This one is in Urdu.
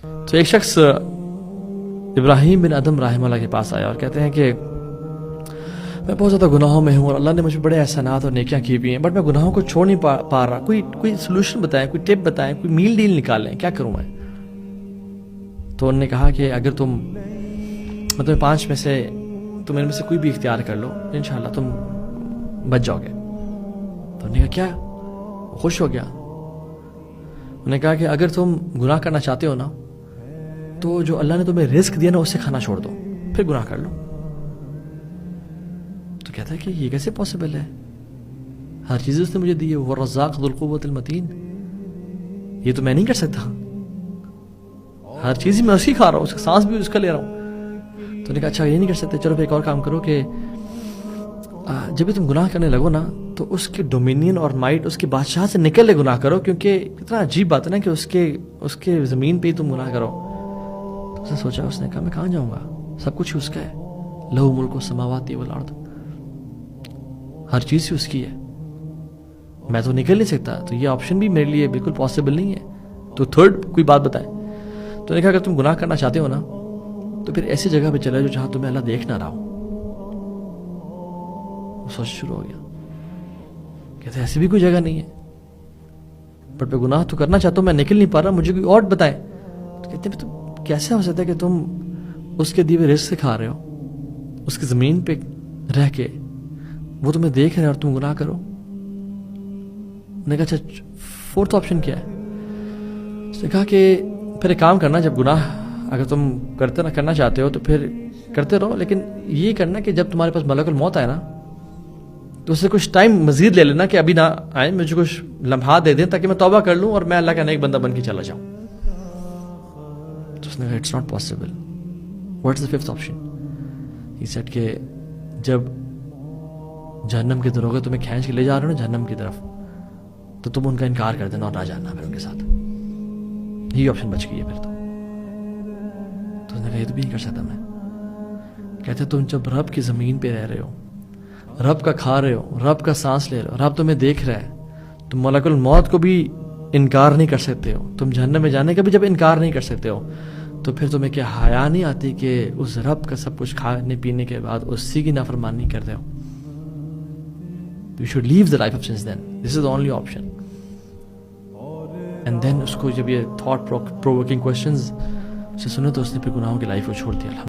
تو ایک شخص ابراہیم بن ادم رحمہ اللہ کے پاس آیا اور کہتے ہیں کہ میں بہت زیادہ گناہوں میں ہوں اور اللہ نے مجھے بڑے احسانات اور نیکیاں کی بھی ہیں، بٹ میں گناہوں کو چھوڑ نہیں پا رہا. کوئی سلوشن بتائیں، کوئی ٹپ بتائیں، کوئی میل ڈیل نکالیں، کیا کروں میں؟ تو انہوں نے کہا کہ اگر تم تمہیں 5 میں سے تم ان میں سے کوئی بھی اختیار کر لو، انشاءاللہ تم بچ جاؤ گے. تو انہوں نے کہا کیا؟ خوش ہو گیا. انہوں نے کہا کہ اگر تم گناہ کرنا چاہتے ہو نا تو جو اللہ نے تمہیں رزق دیا نا اسے کھانا چھوڑ دو، پھر گناہ کر لو. تو کہتا ہے کہ یہ کیسے پاسبل ہے؟ ہر چیز اس نے مجھے دی ہے، وہ رزاق ذو القوت المتین، یہ تو میں نہیں کر سکتا. ہر چیز ہی میں اسی کھا رہا ہوں، اس کا سانس بھی اس کا لے رہا ہوں. تو نے کہا اچھا یہ نہیں کر سکتے، چلو پھر ایک اور کام کرو کہ جب بھی تم گناہ کرنے لگو نا تو اس کے ڈومینین اور مائٹ، اس کے بادشاہ سے نکل لے گناہ کرو، کیونکہ اتنا عجیب بات ہے نا کہ اس کے زمین پہ ہی تم گناہ کرو. تو اس نے سوچا، اس نے کہا میں کہاں جاؤں گا، سب کچھ اس کا ہے. لہو ملک السماوات والارض، ہر چیز ہی اس کی ہے، میں تو نکل نہیں سکتا. تو یہ آپشن بھی میرے لیے بالکل پاسبل نہیں ہے. تو تھرڈ کوئی بات بتائیں. تو نے کہا اگر تم گناہ کرنا چاہتے ہو نا تو پھر ایسی جگہ پہ چلے جاؤ جہاں تمہیں اللہ دیکھ نہ رہا ہو. وہ سوچ شروع ہو گیا، کہتے ایسی بھی کوئی جگہ نہیں ہے، بٹ میں گناہ تو کرنا چاہتا ہوں، میں نکل نہیں پا رہا، مجھے کوئی اور بتائیں. تو کہتے ہیں کیسے ہو سکتا ہے کہ تم اس کے دیے ہوئے رزق سے کھا رہے ہو، اس کی زمین پہ رہ کے وہ تمہیں دیکھ رہے ہیں اور تم گناہ کرو. نے کہا اچھا فورتھ آپشن کیا ہے؟ اس نے کہا کہ پھر ایک کام کرنا، جب گناہ اگر تم کرنا چاہتے ہو تو پھر کرتے رہو، لیکن یہ کرنا کہ جب تمہارے پاس ملک الموت آئے نا تو اس سے کچھ ٹائم مزید لے لینا کہ ابھی نہ آئے، مجھے کچھ لمحات دے دیں تاکہ میں توبہ کر لوں اور میں اللہ کا نیک بندہ بن کے چلا جاؤں. تو اس نے کہا it's not possible. What is the fifth option? He said کہ جب جہنم کے دروغے تمہیں کھینچ کے لے جا رہے ہو نا جہنم کی طرف، تو تم ان کا انکار کر دینا اور نہ جاننا پھر ان کے ساتھ. یہی آپشن بچ گئی ہے پھر. تو اس نے کہا یہ تو بھی نہیں کر سکتا میں. کہتے تم جب رب کی زمین پہ رہ رہے ہو، رب کا کھا رہے ہو، رب کا سانس لے رہے ہو، رب تمہیں دیکھ رہا ہے، تم ملک الموت کو بھی انکار نہیں کر سکتے ہو، تم جہنم میں جانے کا بھی جب انکار نہیں کر سکتے ہو، تو پھر تمہیں کیا حیا نہیں آتی کہ اس رب کا سب کچھ کھانے پینے کے بعد اسی کی نافرمانی کرتے ہو؟ You should leave the life of sins then. This is the only option. And then اس کو جب یہ thought provoking questions سے سنے تو اس نے پھر گناہوں کی لائف کو چھوڑ دیا.